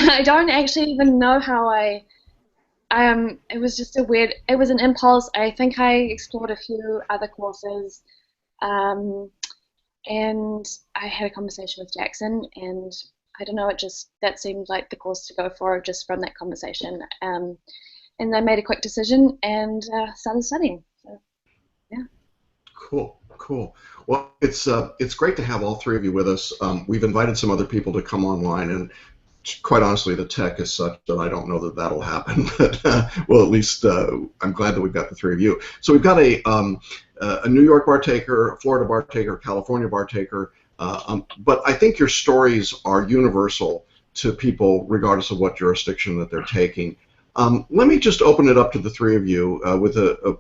I don't actually even know how it was just it was an impulse. I think I explored a few other courses, um, and I had a conversation with Jackson, and I don't know, that seemed like the course to go for just from that conversation. And I made a quick decision and started studying. So, yeah. Cool, cool. Well, it's great to have all three of you with us. We've invited some other people to come online, and quite honestly, the tech is such that I don't know that that'll happen. But well, at least I'm glad that we've got the three of you. So we've got a New York bar taker, a Florida bar taker, California bar taker. But I think your stories are universal to people, regardless of what jurisdiction that they're taking. Let me just open it up to the three of you with a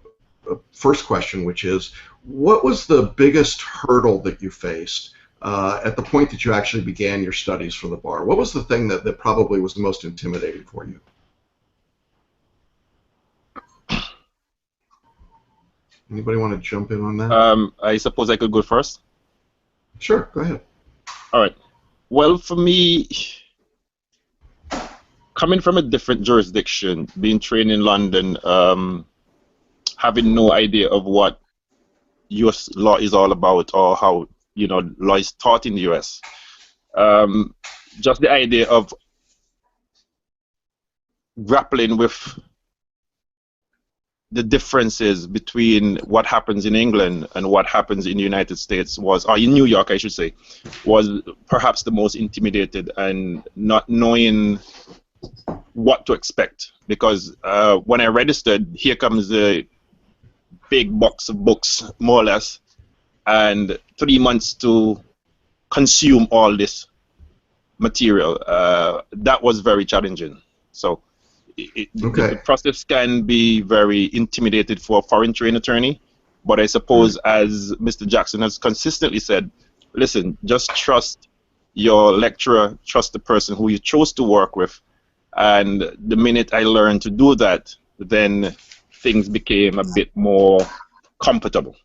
first question, which is, what was the biggest hurdle that you faced at the point that you actually began your studies for the bar? What was the thing that probably was the most intimidating for you? Anybody want to jump in on that? I suppose I could go first. Sure, go ahead. All right. Well, for me, coming from a different jurisdiction, being trained in London, having no idea of what U.S. law is all about or how law is taught in the U.S. Just the idea of grappling with the differences between what happens in England and what happens in the United States or in New York, I should say, was perhaps the most intimidated, and not knowing what to expect. Because when I registered, here comes the big box of books, more or less, and 3 months to consume all this material. That was very challenging. So the process can be very intimidating for a foreign trained attorney, but I suppose, as Mr. Jackson has consistently said, listen, just trust your lecturer, trust the person who you chose to work with, and the minute I learned to do that, then things became a bit more comfortable.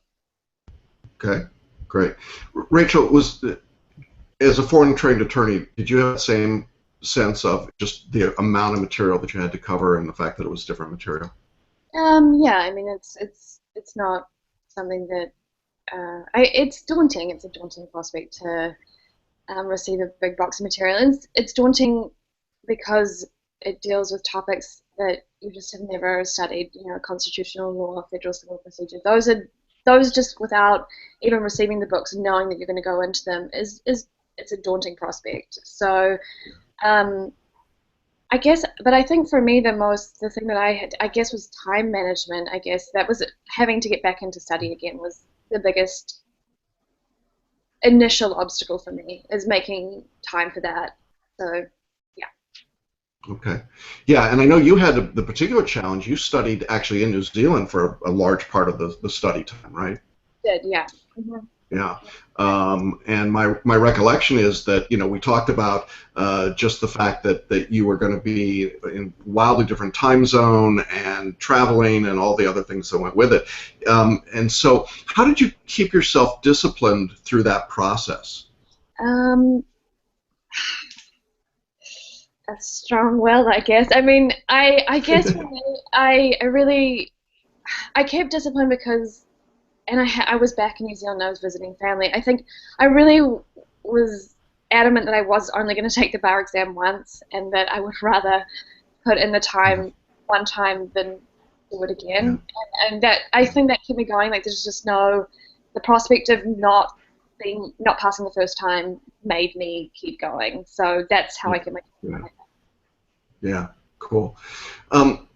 Okay, great. Rachel, as a foreign trained attorney, did you have the same sense of just the amount of material that you had to cover and the fact that it was different material? Yeah, I mean, it's not something that it's daunting. It's a daunting prospect to receive a big box of material. It's daunting because it deals with topics that you just have never studied. Constitutional law, federal civil procedure. Those just without even receiving the books and knowing that you're going to go into them is it's a daunting prospect. So. I guess, but I think for me the thing that I guess, was time management. I guess that was having to get back into study again was the biggest initial obstacle for me, is making time for that. So, yeah. Okay. Yeah, and I know you had the particular challenge. You studied actually in New Zealand for a large part of the study time, right? Did, yeah. Mm-hmm. Yeah, and my recollection is that we talked about just the fact that you were going to be in wildly different time zone and traveling and all the other things that went with it. And so, how did you keep yourself disciplined through that process? A strong will, I guess. I mean, I guess for me, I kept discipline because. And I was back in New Zealand. I was visiting family. I think I really was adamant that I was only going to take the bar exam once, and that I would rather put in the time one time than do it again. And that, I think, that kept me going. Like, there's just the prospect of not passing the first time made me keep going. So that's how I kept my. Yeah. Cool.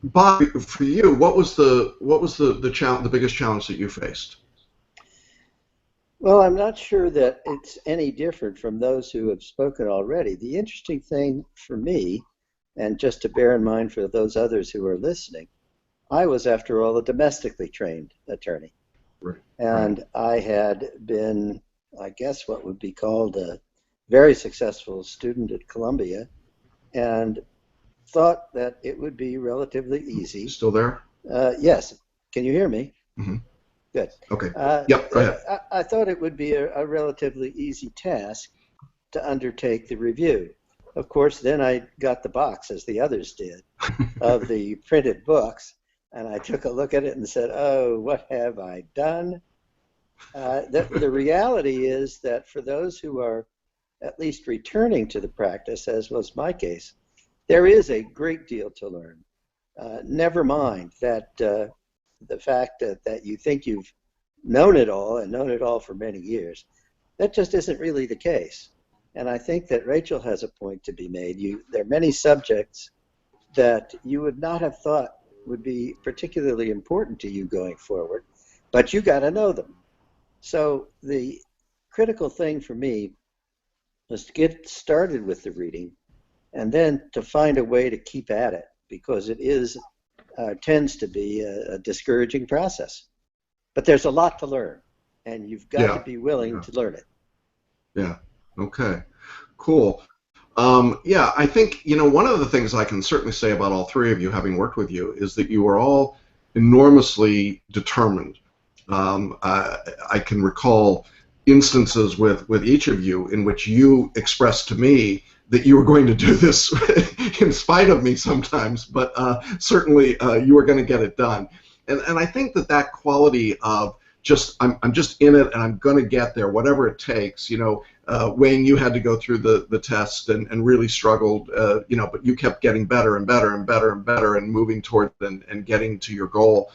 Bob, for you, what was the biggest challenge that you faced? Well, I'm not sure that it's any different from those who have spoken already. The interesting thing for me, and just to bear in mind for those others who are listening, I was, after all, a domestically trained attorney. Right. And I had been, I guess, what would be called a very successful student at Columbia, and thought that it would be relatively easy. Still there? Yes. Can you hear me? Mm-hmm. Good. Okay. Yep, go ahead. I thought it would be a relatively easy task to undertake the review. of course, then I got the box, as the others did, of the printed books, and I took a look at it and said, oh, what have I done? The reality is that for those who are at least returning to the practice, as was my case, there is a great deal to learn. Never mind that the fact that you think you've known it all and known it all for many years, that just isn't really the case. And I think that Rachel has a point to be made. There are many subjects that you would not have thought would be particularly important to you going forward, but you got to know them. So the critical thing for me was to get started with the reading and then to find a way to keep at it, because it tends to be a discouraging process. But there's a lot to learn, and you've got to be willing to learn it. Yeah. Okay. Cool. Yeah, I think, one of the things I can certainly say about all three of you, having worked with you, is that you are all enormously determined. I can recall instances with each of you in which you expressed to me that you were going to do this in spite of me sometimes, but certainly you were going to get it done. And I think that quality of I'm just in it and I'm going to get there, whatever it takes. Wayne, you had to go through the test and really struggled, but you kept getting better and better and better and better and moving toward and getting to your goal.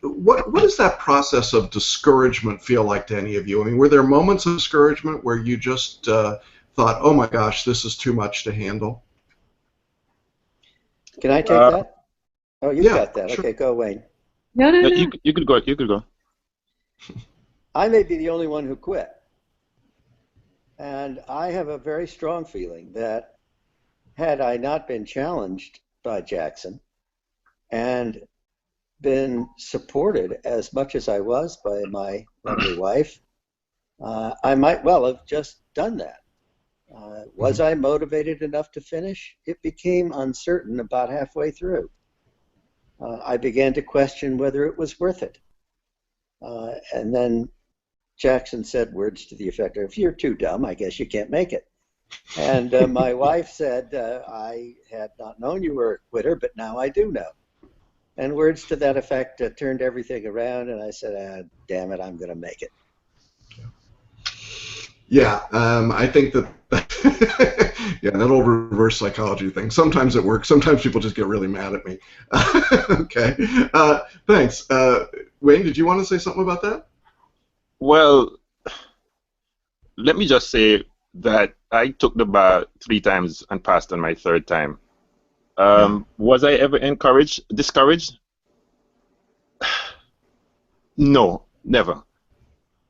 What does that process of discouragement feel like to any of you? I mean, were there moments of discouragement where you just thought, oh my gosh, this is too much to handle? Can I take that? Oh, you got that. Sure. Okay, go, Wayne. No. You could go. You could go. I may be the only one who quit. And I have a very strong feeling that had I not been challenged by Jackson and been supported as much as I was by my lovely wife, I might well have just done that. Was I motivated enough to finish? It became uncertain about halfway through. I began to question whether it was worth it. And then Jackson said words to the effect of, if you're too dumb, I guess you can't make it. And my wife said, I had not known you were a quitter, but now I do know. And words to that effect turned everything around, and I said, damn it, I'm going to make it. Yeah, I think that that old reverse psychology thing. Sometimes it works. Sometimes people just get really mad at me. Okay, thanks. Wayne, did you want to say something about that? Well, let me just say that I took the bar 3 times and passed on my 3rd time. Was I ever discouraged? No, never.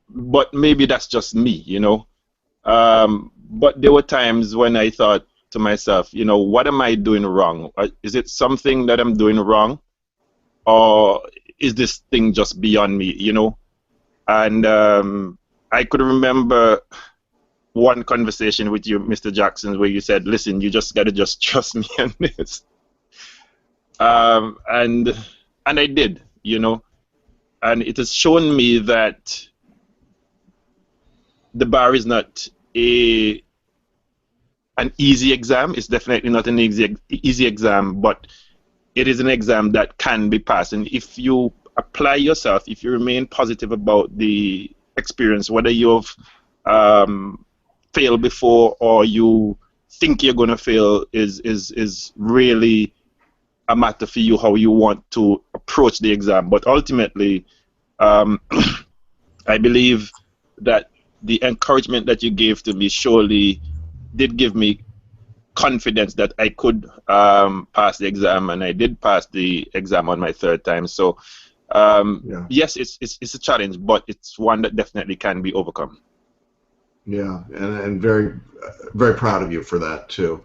But maybe that's just me, But there were times when I thought to myself, what am I doing wrong? Is it something that I'm doing wrong? Or is this thing just beyond me, And I could remember one conversation with you, Mr. Jackson, where you said, listen, you just got to just trust me on this. And I did, And it has shown me that the bar is not an easy exam. It's definitely not an easy exam, but it is an exam that can be passed. And if you apply yourself, if you remain positive about the experience, whether you've failed before or you think you're going to fail, is really a matter for you how you want to approach the exam. But ultimately, I believe that the encouragement that you gave to me surely did give me confidence that I could pass the exam, and I did pass the exam on my 3rd time. So yes, it's a challenge, but it's one that definitely can be overcome. Yeah, and very, very proud of you for that too.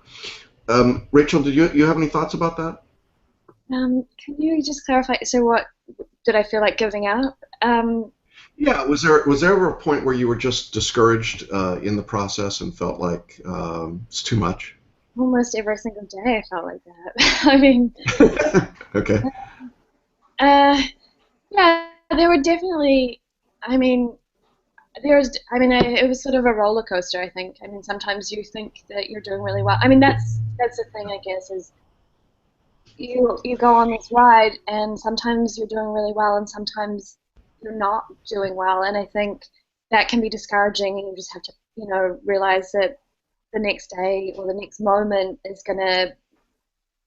Rachel, did you have any thoughts about that? Can you just clarify? So, what did I feel like giving up? Yeah, was there ever a point where you were just discouraged in the process and felt like it's too much? Almost every single day, I felt like that. I mean, okay. Yeah, there were definitely. I mean, I mean, it was sort of a roller coaster, I think. I mean, sometimes you think that you're doing really well. I mean, that's the thing, I guess, is you go on this ride, and sometimes you're doing really well, and sometimes you're not doing well. And I think that can be discouraging, and you just have to, realize that the next day or the next moment is going to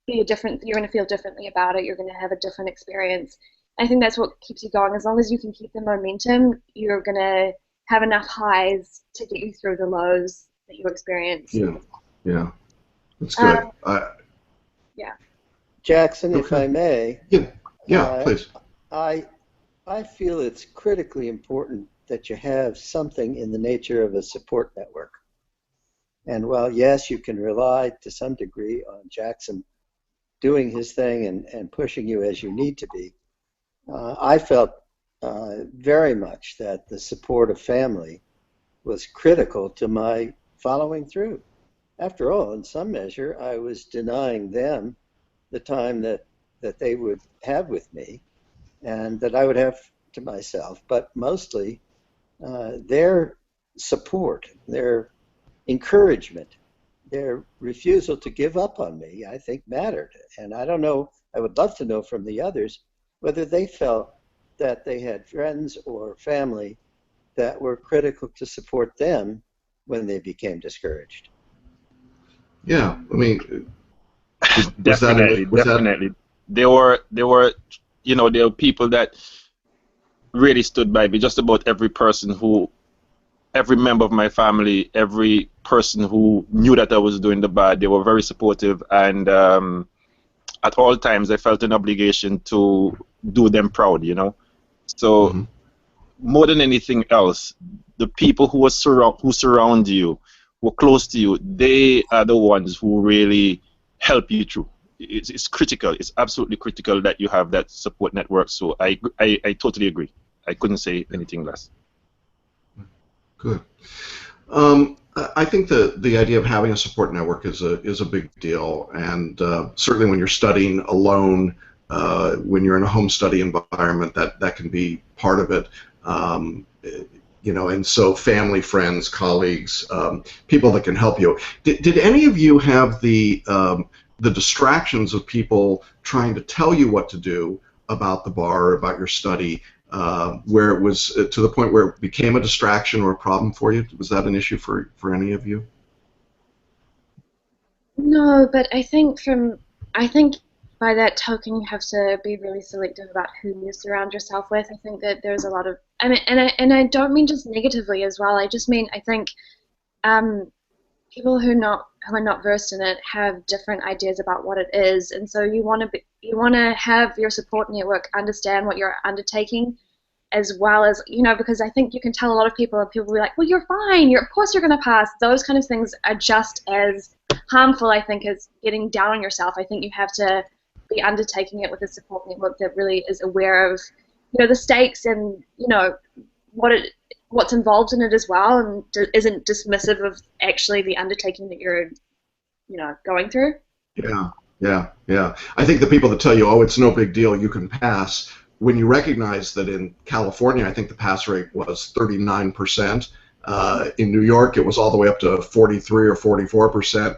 be a different. You're going to feel differently about it. You're going to have a different experience. I think that's what keeps you going. As long as you can keep the momentum, you're going to have enough highs to get you through the lows that you experience. Yeah, yeah, that's good. Yeah. Jackson, if Okay. I may, Yeah, yeah, please. I I feel it's critically important that you have something in the nature of a support network. And while yes, you can rely to some degree on Jackson doing his thing and pushing you as you need to be, I felt very much that the support of family was critical to my following through. After all, in some measure, I was denying them the time that they would have with me and that I would have to myself, but mostly their support, their encouragement, their refusal to give up on me, I think mattered. And I don't know, I would love to know from the others whether they felt that they had friends or family that were critical to support them when they became discouraged. Yeah, I mean, was that Definitely, was that definitely. There were people that really stood by me. Just about every member of my family, every person who knew that I was doing the bad, they were very supportive. And at all times, I felt an obligation to do them proud. So Mhm. more than anything else, the people who surround you, who are close to you, they are the ones who really help you through. It's critical. It's absolutely critical that you have that support network. So I totally agree. I couldn't say anything less. Good? I think the idea of having a support network is a big deal, and certainly when you're studying alone, when you're in a home study environment, that can be part of it. And so family, friends, colleagues, people that can help you. Did any of you have the distractions of people trying to tell you what to do about the bar or about your study, where it was to the point where it became a distraction or a problem for you? Was that an issue for any of you? No, but I think by that token you have to be really selective about who you surround yourself with. I think that there's a lot of I mean and I don't mean just negatively as well. I just mean I think um people who are not versed in it have different ideas about what it is, and so you want to have your support network understand what you're undertaking, as well as, because I think you can tell a lot of people, and people will be like, well, you're fine, of course you're going to pass. Those kind of things are just as harmful, I think, as getting down on yourself. I think you have to be undertaking it with a support network that really is aware of, the stakes, and what it what's involved in it as well, and isn't dismissive of actually the undertaking that you're going through. Yeah, yeah, yeah. I think the people that tell you, "Oh, it's no big deal, you can pass," when you recognize that in California, I think the pass rate was 39%. In New York, it was all the way up to 43 or 44%.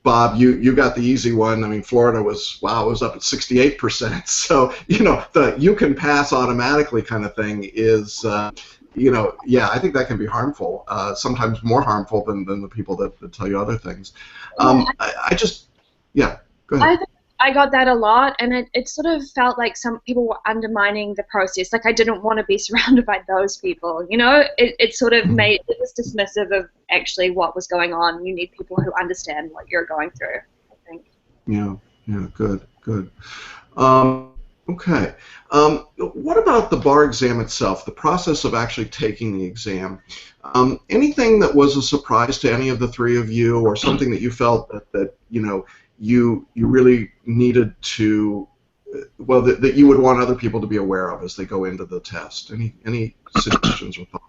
Bob, you got the easy one. I mean, Florida was, wow, it was up at 68%. So, the you can pass automatically kind of thing is, yeah, I think that can be harmful, sometimes more harmful than the people that tell you other things. Yeah, I just, yeah, go ahead. I think I got that a lot, and it sort of felt like some people were undermining the process. Like I didn't want to be surrounded by those people. It sort of Mhm. made it was dismissive of actually what was going on. You need people who understand what you're going through, I think. Yeah, yeah, good, good. Okay. What about the bar exam itself, the process of actually taking the exam? Anything that was a surprise to any of the three of you, or something that you felt that you really needed to, well, that you would want other people to be aware of as they go into the test? Any suggestions or thoughts?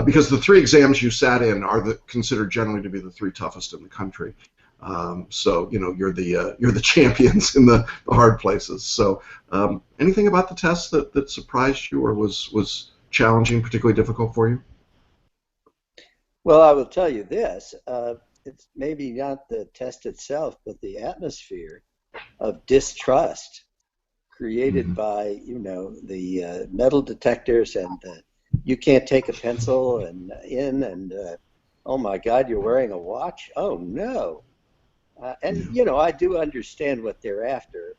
Because the three exams you sat in are considered generally to be the three toughest in the country. So you're the champions in the hard places. So anything about the test that surprised you or was challenging, particularly difficult for you? Well, I will tell you this. It's maybe not the test itself, but the atmosphere of distrust created Hmm. by, the metal detectors and you can't take a pencil and oh my God, you're wearing a watch? Oh no. And, Yeah. I do understand what they're after.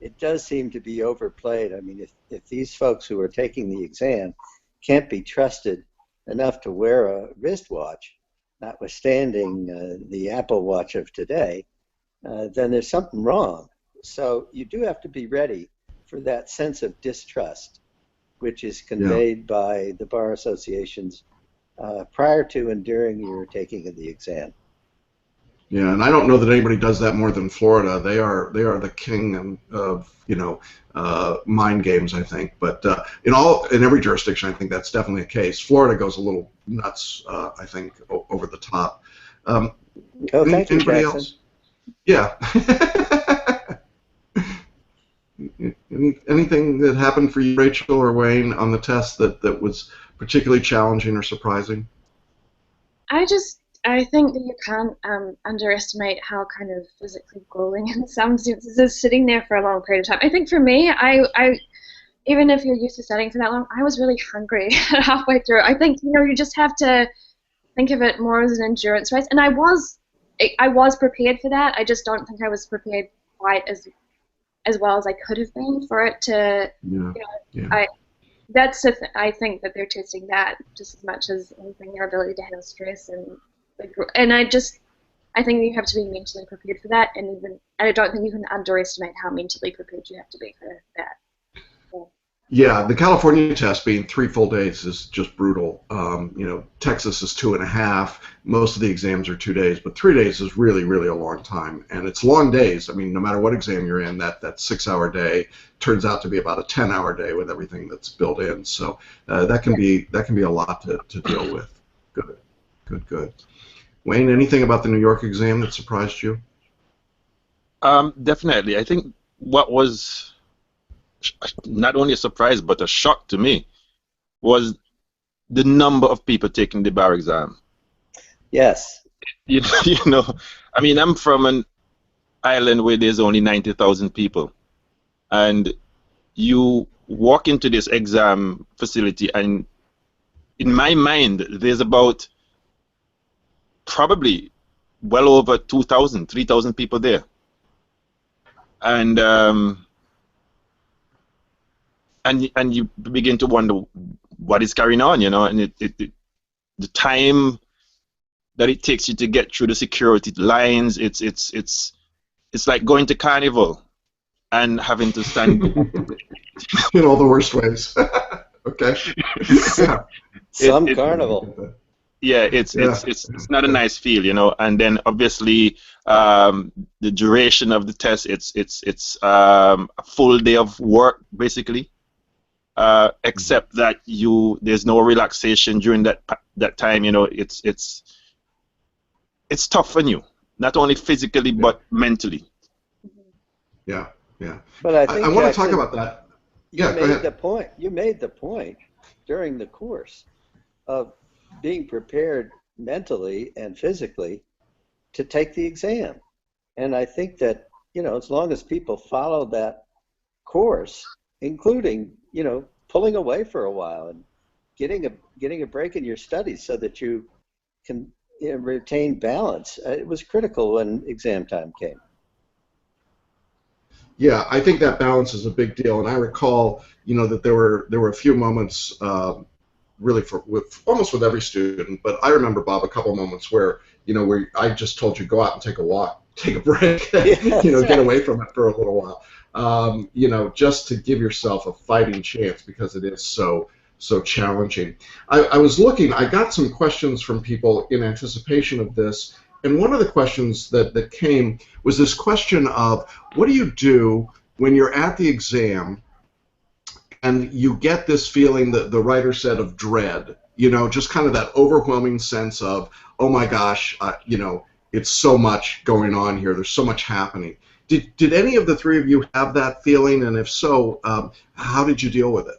It does seem to be overplayed. I mean, if these folks who are taking the exam can't be trusted enough to wear a wristwatch, notwithstanding the Apple Watch of today, then there's something wrong. So you do have to be ready for that sense of distrust, which is Yeah. conveyed by the bar associations prior to and during your taking of the exam. Yeah, and I don't know that anybody does that more than Florida. They are the king of mind games, I think. But in every jurisdiction, I think that's definitely a case. Florida goes a little nuts, I think, over the top. Um, Oh, thank you, Anybody Jackson. else? Yeah. Anything that happened for you, Rachel or Wayne, on the test that was particularly challenging or surprising? I think that you can't underestimate how kind of physically grueling in some senses is sitting there for a long period of time. I think for me, I even if you're used to studying for that long, I was really hungry halfway through. I think you just have to think of it more as an endurance race, and I was prepared for that. I just don't think I was prepared quite as well as I could have been for it to, Yeah. you know, Yeah. I think that they're testing that just as much as anything, their ability to handle stress and I think you have to be mentally prepared for that, and I don't think you can underestimate how mentally prepared you have to be for that. So, Yeah, the California test being 3 full days is just brutal. Texas is 2.5. Most of the exams are 2 days, but 3 days is really, really a long time. And it's long days. I mean, no matter what exam you're in, that 6 hour day turns out to be about a 10 hour day with everything that's built in. So yeah. that can be a lot to deal with. Good, good, good. Wayne, anything about the New York exam that surprised you? Definitely. I think what was not only a surprise but a shock to me was the number of people taking the bar exam. Yes. You, you know, I mean, I'm from an island where there's only 90,000 people, and you walk into this exam facility, and in my mind, there's about probably well over 2,000, 3,000 people there, and you begin to wonder what is carrying on, and the time that it takes you to get through the security lines, it's like going to carnival and having to stand. In all the worst ways. Okay. Yeah. it, Some it I carnival. get that. yeah, it's Yeah. it's it's it's not a nice feel, and then obviously the duration of the test, it's a full day of work basically, except that there's no relaxation during that time. It's tough on you, not only physically Yeah. but mentally. Yeah. Yeah. But I I think, want to talk Jackson, about that. you Yeah, go made ahead. the point. You made the point during the course of being prepared mentally and physically to take the exam. And I think that, as long as people follow that course, including, pulling away for a while and getting a break in your studies so that you can retain balance, it was critical when exam time came. Yeah, I think that balance is a big deal, and I recall, that there were a few moments, really with almost with every student, but I remember, Bob, a couple of moments where I just told you go out and take a walk, take a break, Yes, get right. away from it for a little while, just to give yourself a fighting chance because it is so challenging. I was looking, I got some questions from people in anticipation of this, and one of the questions that came was this question of what do you do when you're at the exam and you get this feeling that the writer said of dread, just kind of that overwhelming sense of, oh my gosh, it's so much going on here. There's so much happening. Did any of the three of you have that feeling? And if so, how did you deal with it?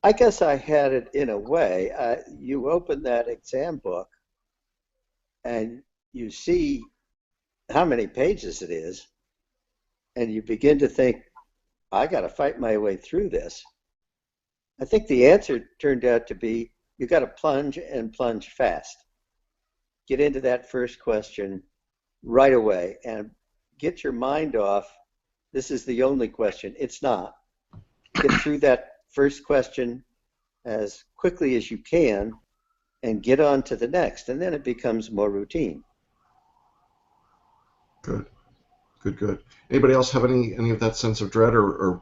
I guess I had it in a way. You open that exam book and you see how many pages it is, and you begin to think, I got to fight my way through this. I think the answer turned out to be you got to plunge and plunge fast. Get into that first question right away and get your mind off. This is the only question. It's not. Get through that first question as quickly as you can and get on to the next, and then it becomes more routine. Good, good, good. Anybody else have any of that sense of dread, or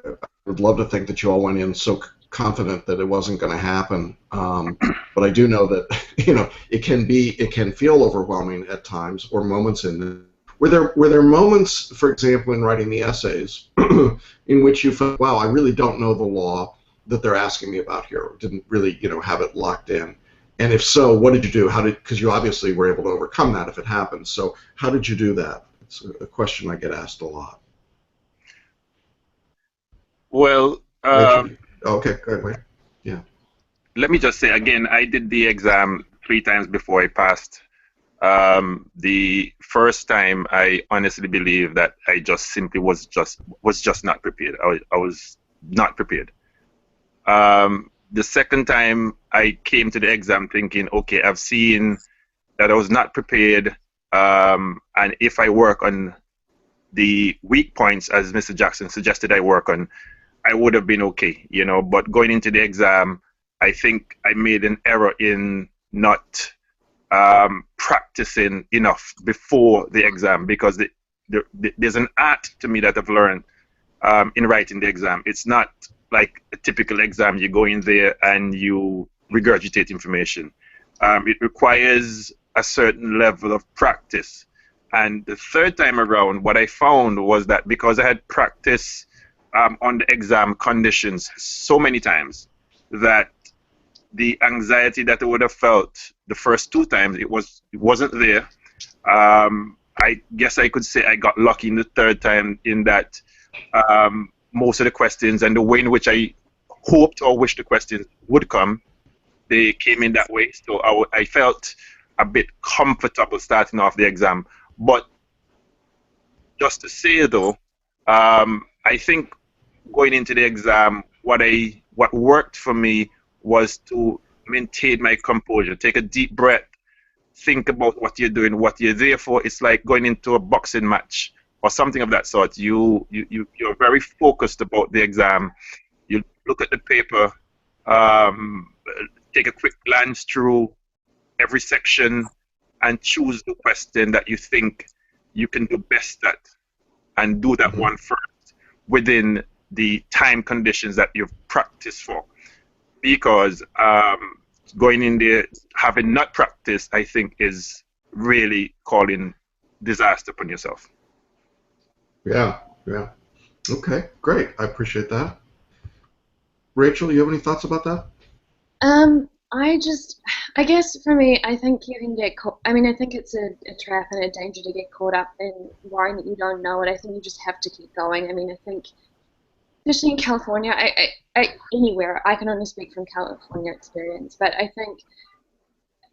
I would love to think that you all went in so confident that it wasn't going to happen. But I do know that it can feel overwhelming at times, or moments in the. Were there moments, for example, in writing the essays, in which you felt, wow, I really don't know the law that they're asking me about here, didn't really have it locked in? And if so, what did you do? Because you obviously were able to overcome that if it happens. So how did you do that? It's a question I get asked a lot. Well, Rachel? Okay, good. Wait. Yeah. let me just say again, I did the exam 3 times before I passed. The first time, I honestly believe that I just simply was just not prepared. I was not prepared. The second time, I came to the exam thinking, okay, I've seen that I was not prepared, and if I work on the weak points, as Mr. Jackson suggested I work on, I would have been okay, But going into the exam, I think I made an error in not practicing enough before the exam, because there's an art to me that I've learned in writing the exam. It's not like a typical exam. You go in there and you regurgitate information. It requires a certain level of practice. And the third time around, what I found was that because I had practiced on the exam conditions so many times, that the anxiety that I would have felt the first 2 times, it wasn't there. I guess I could say I got lucky in the third time, in that most of the questions and the way in which I hoped or wished the questions would come, they came in that way. So I felt a bit comfortable starting off the exam. But just to say though, I think going into the exam, what worked for me was to maintain my composure, take a deep breath, think about what you're doing, what you're there for. It's like going into a boxing match or something of that sort. You're very focused about the exam. You look at the paper, take a quick glance through every section, and choose the question that you think you can do best at, and do that one first within the time conditions that you've practiced for. Because going in there having not practiced, I think, is really calling disaster upon yourself. Yeah. Okay, great. I appreciate that. Rachel, you have any thoughts about that? I guess for me, I think you can get caught. I mean, I think it's a trap and a danger to get caught up in worrying that you don't know it. I think you just have to keep going. I mean, I think, especially in California, anywhere, I can only speak from California experience, but I think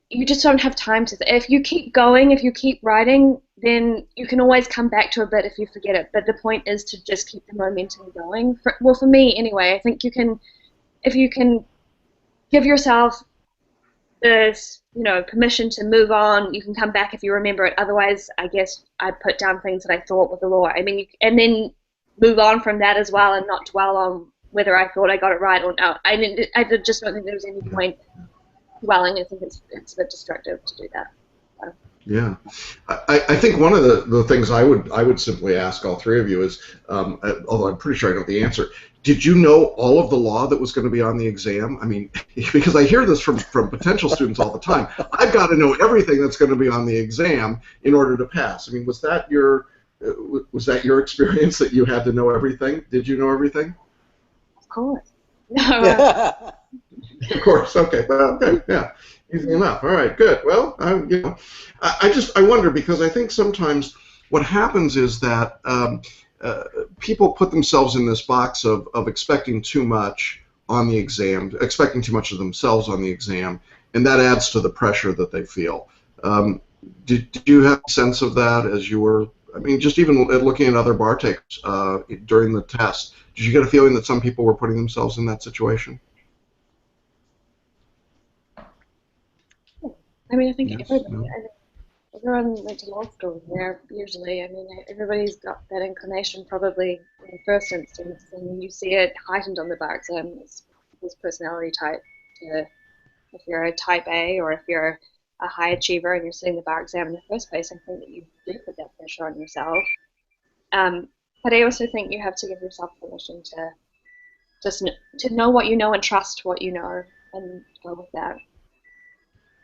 you just don't have time to. If you keep going, if you keep writing, then you can always come back to a bit if you forget it. But the point is to just keep the momentum going. For me anyway, I think if you can give yourself this, permission to move on, you can come back if you remember it. Otherwise, I guess I put down things that I thought were the law. I mean, and then move on from that as well, and not dwell on whether I thought I got it right or not. I just don't think there's any point dwelling. I think it's a bit destructive to do that. So. Yeah, I think one of the things I would simply ask all three of you is, although I'm pretty sure I know the answer, did you know all of the law that was going to be on the exam? I mean, because I hear this from potential students all the time. I've got to know everything that's going to be on the exam in order to pass. I mean, was that your experience, that you had to know everything? Did you know everything? Of course. No. Of course. Okay. Well, okay. Yeah. Easy enough. All right. Good. Well, I wonder, because I think sometimes what happens is that people put themselves in this box of expecting too much, on the exam, expecting too much of themselves on the exam, and that adds to the pressure that they feel. Did you have a sense of that as you were, I mean, just even looking at other bar takers during the test, did you get a feeling that some people were putting themselves in that situation? I mean, I think Yes, everybody, no? I mean, everyone went to law school there usually. I mean, everybody's got that inclination probably in the first instance, and you see it heightened on the bar exam. It's this personality type. If you're a type A or if you're a high achiever and you're sitting the bar exam in the first place, I think that you do put that pressure on yourself. But I also think you have to give yourself permission to to know what you know and trust what you know and go with that.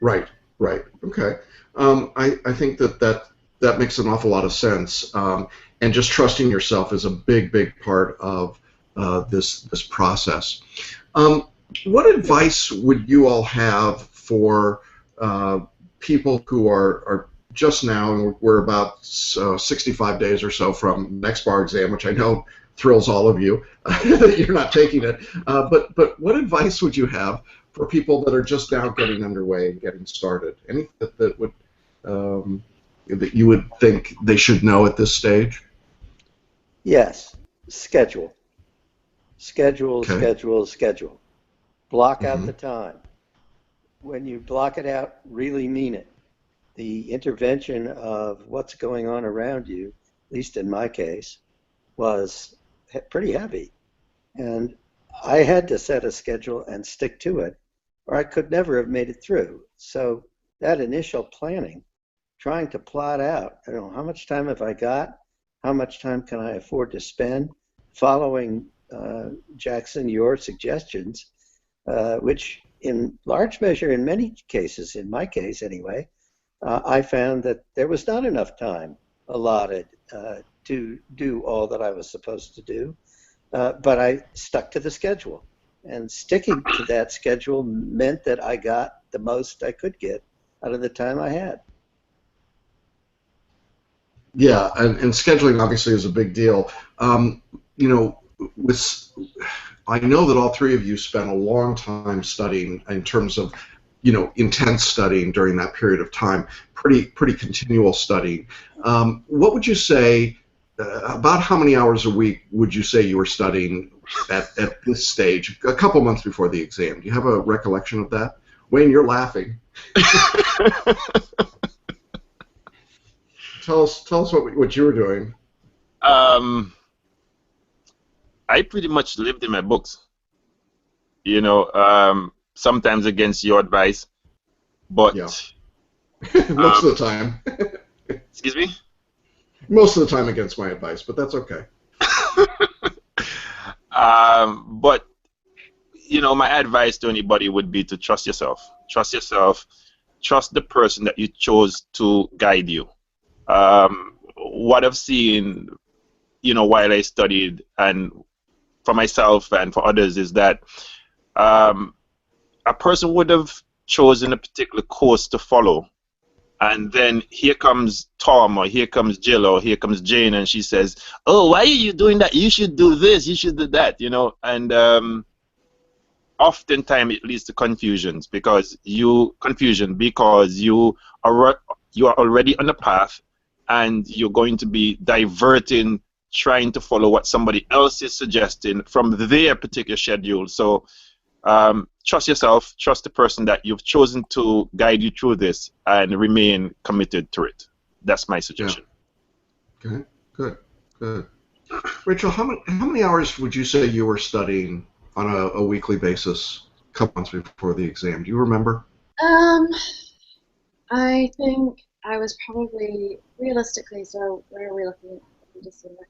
Right, right. Okay. I think that makes an awful lot of sense. And just trusting yourself is a big, big part of this process. What advice would you all have for people who are just now, and we're about 65 days or so from next bar exam, which I know thrills all of you that you're not taking it. But what advice would you have for people that are just now getting underway and getting started? Anything that would that you would think they should know at this stage? Yes, schedule. Schedule, Okay. schedule, schedule. Block out Mm-hmm. the time. When you block it out, really mean it. The intervention of what's going on around you, at least in my case, was pretty heavy. And I had to set a schedule and stick to it, or I could never have made it through. So that initial planning, trying to plot out, I don't know, how much time have I got? How much time can I afford to spend? Following, Jackson, your suggestions, which in large measure, in many cases, in my case anyway, I found that there was not enough time allotted to do all that I was supposed to do. But I stuck to the schedule. And sticking to that schedule meant that I got the most I could get out of the time I had. Yeah, and scheduling obviously is a big deal. You know, with I know that all three of you spent a long time studying in terms of, intense studying during that period of time, pretty continual studying. What would you say, about how many hours a week would you say you were studying at this stage, a couple months before the exam? Do you have a recollection of that? Wayne, you're laughing. Tell us what you were doing. I pretty much lived in my books, sometimes against your advice, but Yeah. Most of the time. excuse me? Most of the time against my advice, but that's okay. But my advice to anybody would be to trust yourself. Trust yourself. Trust the person that you chose to guide you. What I've seen, while I studied, and for myself and for others, is that a person would have chosen a particular course to follow, and then here comes Tom, or here comes Jill, or here comes Jane, and she says, "Oh, why are you doing that? You should do this. You should do that." And oftentimes it leads to confusions because you are already on the path, and you're going to be diverting, trying to follow what somebody else is suggesting from their particular schedule. So trust yourself, trust the person that you've chosen to guide you through this, and remain committed to it. That's my suggestion. Yeah. Okay, good. Rachel, how many hours would you say you were studying on a weekly basis a couple months before the exam? Do you remember? I think I was probably realistically. So where are we looking at December?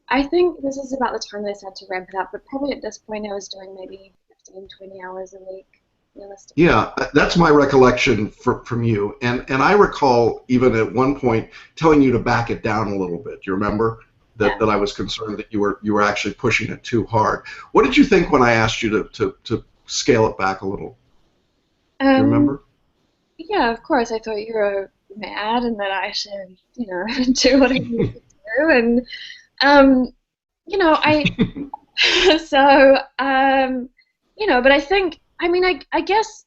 I think this is about the time they started to ramp it up, but probably at this point I was doing maybe 15, 20 hours a week, realistically. Yeah, that's my recollection from you. And I recall even at one point telling you to back it down a little bit. Do you remember Yeah. that I was concerned that you were actually pushing it too hard? What did you think when I asked you to scale it back a little? Do you Um, remember? yeah, of course. I thought you were mad and that I should, do what I need to do. And, um, I, so, but I think, I mean, I guess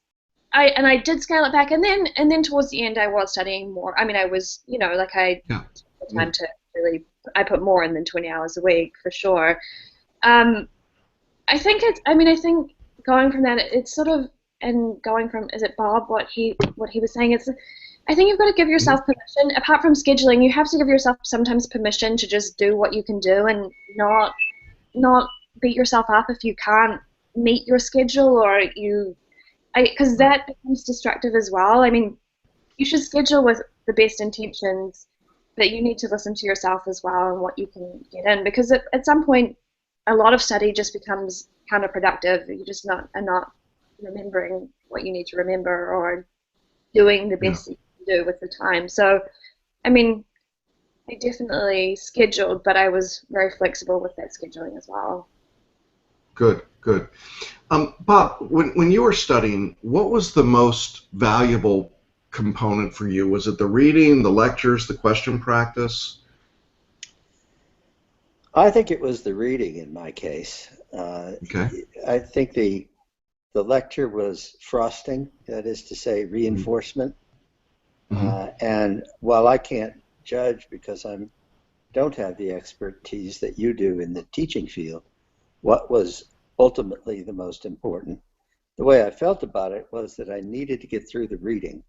I did scale it back, and then towards the end I was studying more. I mean, I was, like I Yeah. took the Yeah. time to really, I put more in than 20 hours a week for sure. Um, I think going from that, it's sort of, and going from, is it Bob, what he was saying, I think you've got to give Mhm. yourself permission. Apart from scheduling, you have to give yourself sometimes permission to just do what you can do and not beat yourself up if you can't meet your schedule, or because Right. that becomes destructive as well. I mean, you should schedule with the best intentions, but you need to listen to yourself as well and what you can get in, because at some point, a lot of study just becomes counterproductive. You just are not remembering what you need to remember, or doing the Yeah. best that you can do with the time. So, I mean, I definitely scheduled, but I was very flexible with that scheduling as well. Good. Good. Bob, when you were studying, what was the most valuable component for you? Was it the reading, the lectures, the question practice? I think it was the reading in my case. Okay. I think the lecture was frosting, that is to say, reinforcement. Mm-hmm. And while I can't judge because I don't have the expertise that you do in the teaching field, what was ultimately the most important, the way I felt about it was that I needed to get through the reading.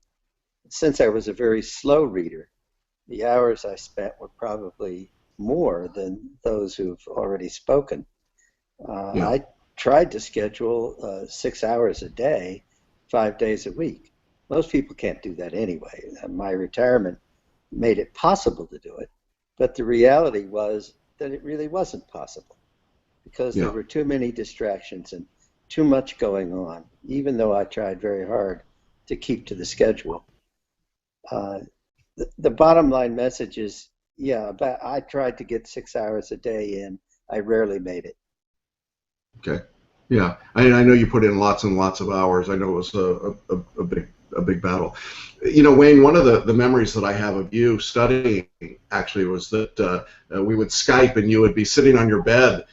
Since I was a very slow reader, the hours I spent were probably more than those who've already spoken. Yeah. I tried to schedule 6 hours a day, 5 days a week. Most people can't do that anyway. My retirement made it possible to do it, but the reality was that it really wasn't possible because there Yeah. were too many distractions and too much going on, even though I tried very hard to keep to the schedule. Uh, the bottom line message is, yeah, but I tried to get 6 hours a day in. I rarely made it. Okay. Yeah. I know you put in lots and lots of hours. I know it was a big battle. Wayne, one of the memories that I have of you studying actually was that we would Skype and you would be sitting on your bed,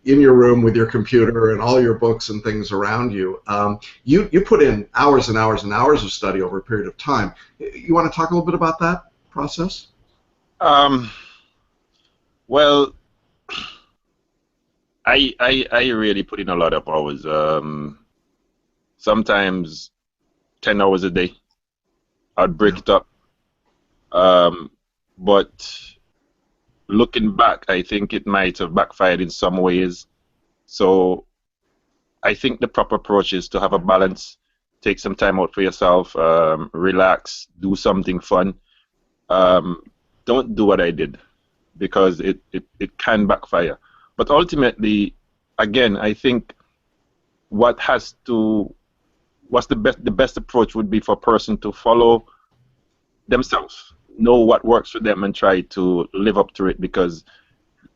in your room with your computer and all your books and things around you. You put in hours and hours and hours of study over a period of time. You want to talk a little bit about that process? Um, well, I really put in a lot of hours. Sometimes 10 hours a day. I'd break Yeah. it up. Um, but looking back, I think it might have backfired in some ways. So I think the proper approach is to have a balance. Take some time out for yourself, relax, do something fun. Um, don't do what I did because it can backfire. But ultimately, again, I think what has to what's the best approach would be for a person to follow themselves, know what works for them, and try to live up to it. Because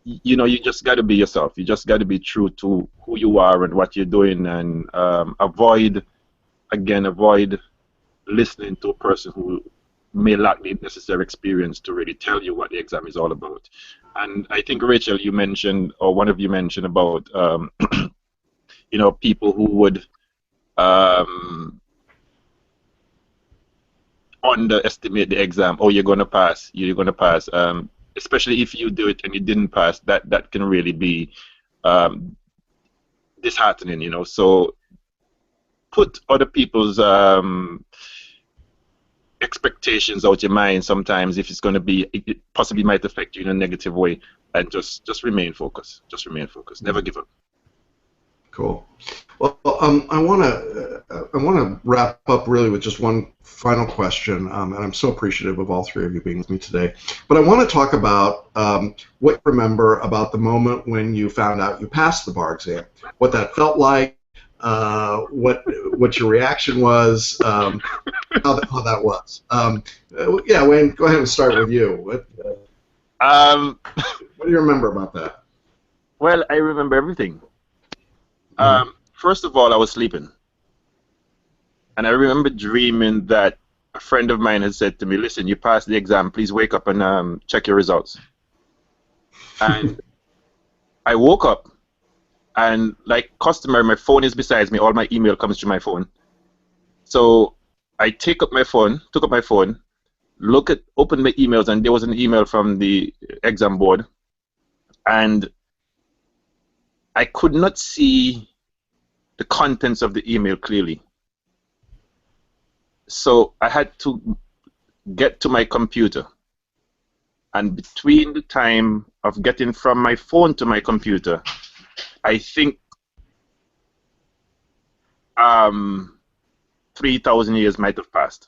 you just got to be yourself. You just got to be true to who you are and what you're doing, and avoid listening to a person who may lack the necessary experience to really tell you what the exam is all about. And I think Rachel, you mentioned, or one of you mentioned about people who would um, underestimate the exam. Oh, you're gonna pass. You're gonna pass. Especially if you do it and you didn't pass, that can really be um, disheartening. So put other people's expectations out your mind. Sometimes, if it's going to be, it possibly might affect you in a negative way, and just remain focused. Just remain focused. Never give up. Cool. Well, I want to wrap up really with just one final question, and I'm so appreciative of all three of you being with me today. But I want to talk about what you remember about the moment when you found out you passed the bar exam, what that felt like, what your reaction was, how that was. Yeah, Wayne, go ahead and start with you. Um, What do you remember about that? well, I remember everything. Mm-hmm. First of all, I was sleeping, and I remember dreaming that a friend of mine had said to me, "Listen, you passed the exam. Please wake up and check your results." And I woke up, And like customer, my phone is beside me. All my email comes through my phone. So I took up my phone, opened my emails, and there was an email from the exam board, and I could not see the contents of the email clearly. So I had to get to my computer, and between the time of getting from my phone to my computer, I think 3,000 years might have passed.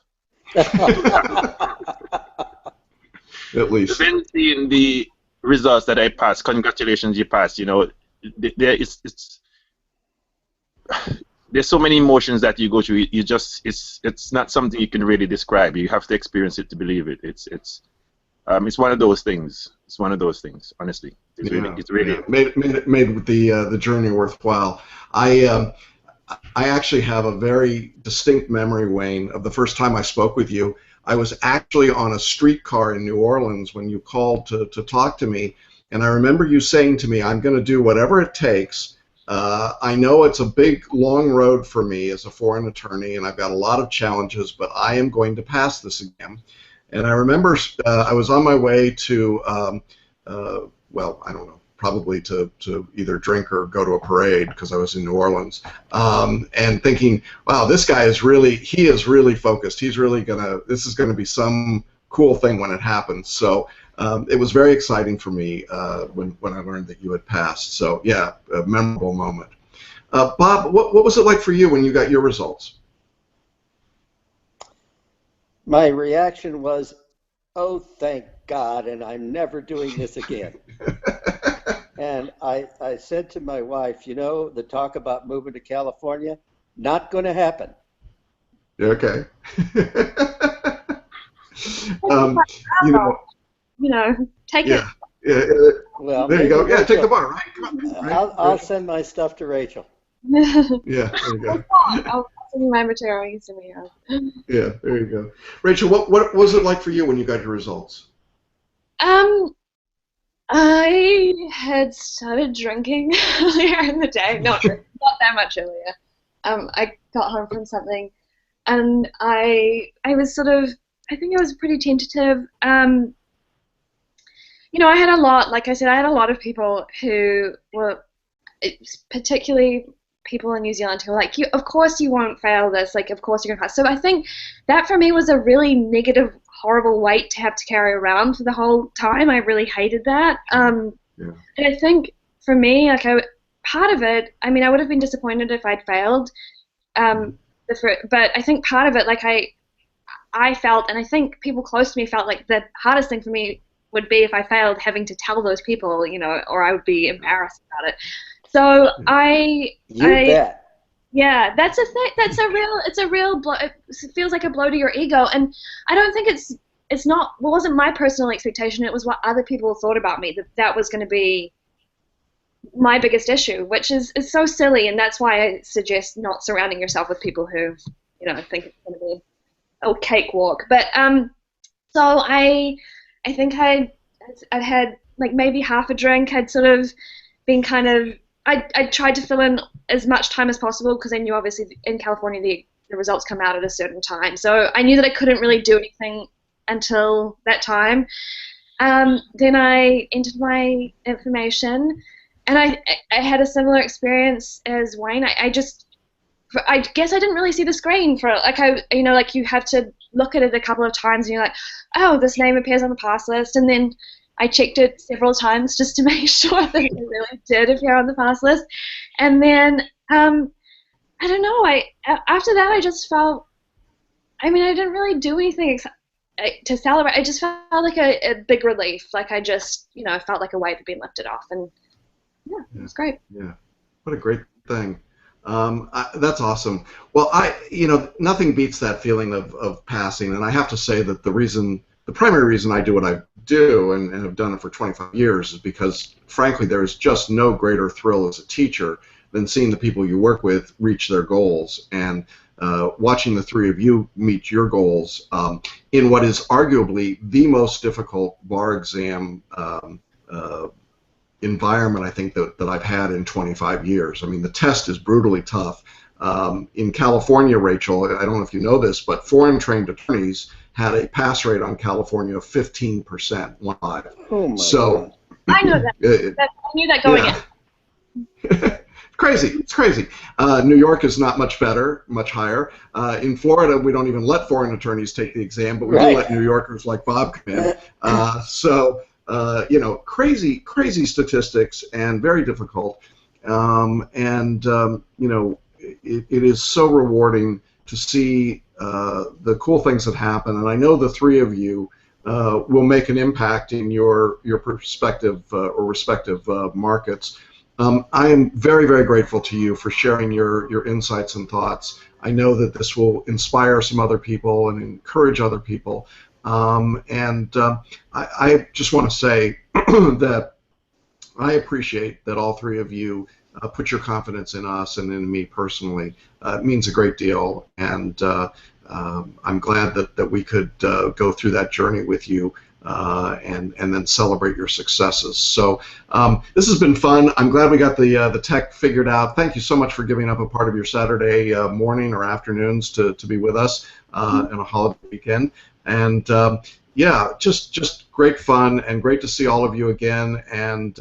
At least. Then seeing the results that I passed, congratulations, you passed. You know, there's so many emotions that you go through. It's not something you can really describe. You have to experience it to believe it. It's one of those things. It's one of those things. Honestly, it's really made the journey worthwhile. I actually have a very distinct memory, Wayne, of the first time I spoke with you. I was actually on a streetcar in New Orleans when you called to talk to me, and I remember you saying to me, "I'm going to do whatever it takes. I know it's a big, long road for me as a foreign attorney, and I've got a lot of challenges, but I am going to pass this exam." And I remember I was on my way to, well, I don't know, probably to either drink or go to a parade because I was in New Orleans, and thinking, wow, this guy is really focused. He's really this is gonna be some cool thing when it happens. So it was very exciting for me when I learned that you had passed. So yeah, a memorable moment. Bob, what was it like for you when you got your results? My reaction was, oh, thank God, and I'm never doing this again. And I said to my wife, you know, the talk about moving to California, not going to happen. Okay. You know, take it. Yeah. Well, there you go. Rachel, yeah, take the bar, right? Come on. I'll send my stuff to Rachel. Yeah, there you go. I'll send you my material. You send me yours. Yeah, there you go. Rachel, what was it like for you when you got your results? I had started drinking earlier in the day, not that much earlier. I got home from something, and I was I think I was pretty tentative. You know, I had a lot, like I said, I had a lot of people who were, particularly people in New Zealand who were like, of course you won't fail this, like, of course you're going to pass. So I think that for me was a really negative, horrible weight to have to carry around for the whole time. I really hated that. And I think for me, like, part of it, I mean, I would have been disappointed if I'd failed. But I think part of it, like, I felt, and I think people close to me felt like the hardest thing for me would be if I failed, having to tell those people, you know, or I would be embarrassed about it. So You bet. Yeah, that's a thing. It's a real blow. It feels like a blow to your ego, and I don't think it wasn't my personal expectation. It was what other people thought about me, that was going to be my biggest issue, which is so silly, and that's why I suggest not surrounding yourself with people who, you know, think it's going to be a cakewalk. But so I think I'd had like maybe half a drink. I'd sort of been kind of, I tried to fill in as much time as possible because I knew obviously in California the results come out at a certain time. So I knew that I couldn't really do anything until that time. Then I entered my information, and I had a similar experience as Wayne. I guess I didn't really see the screen for it. Like, like you have to look at it a couple of times and you're like, oh, this name appears on the pass list. And then I checked it several times just to make sure that it really did appear on the pass list. And then, I don't know, after that I just felt, I mean, I didn't really do anything to celebrate. I just felt like a big relief. Like I just, you know, felt like a weight had been lifted off. And yeah, it was great. Yeah, what a great thing. That's awesome. Well, nothing beats that feeling of passing, and I have to say that the primary reason I do what I do and have done it for 25 years is because, frankly, there is just no greater thrill as a teacher than seeing the people you work with reach their goals, and watching the three of you meet your goals in what is arguably the most difficult bar exam environment I think that I've had in 25 years. I mean, the test is brutally tough. In California, Rachel, I don't know if you know this, but foreign trained attorneys had a pass rate on California of 15%. Oh my So, God. I know that. I knew that going yeah. in. Crazy. It's crazy. New York is not much better, much higher. In Florida, we don't even let foreign attorneys take the exam, but we do let New Yorkers like Bob come in. Crazy, crazy statistics and very difficult. It is so rewarding to see the cool things that happen. And I know the three of you will make an impact in your perspective or respective markets. I am very, very grateful to you for sharing your insights and thoughts. I know that this will inspire some other people and encourage other people. I just want to say that I appreciate that all three of you put your confidence in us and in me personally. It means a great deal, and I'm glad that we could go through that journey with you and then celebrate your successes. So this has been fun. I'm glad we got the tech figured out. Thank you so much for giving up a part of your Saturday morning or afternoons to be with us on a holiday weekend. And yeah, just great fun and great to see all of you again. And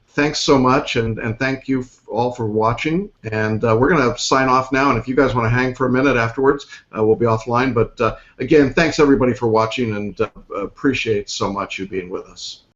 thanks so much, and thank you all for watching. And we're going to sign off now, and if you guys want to hang for a minute afterwards, we'll be offline. But again, thanks everybody for watching, and appreciate so much you being with us.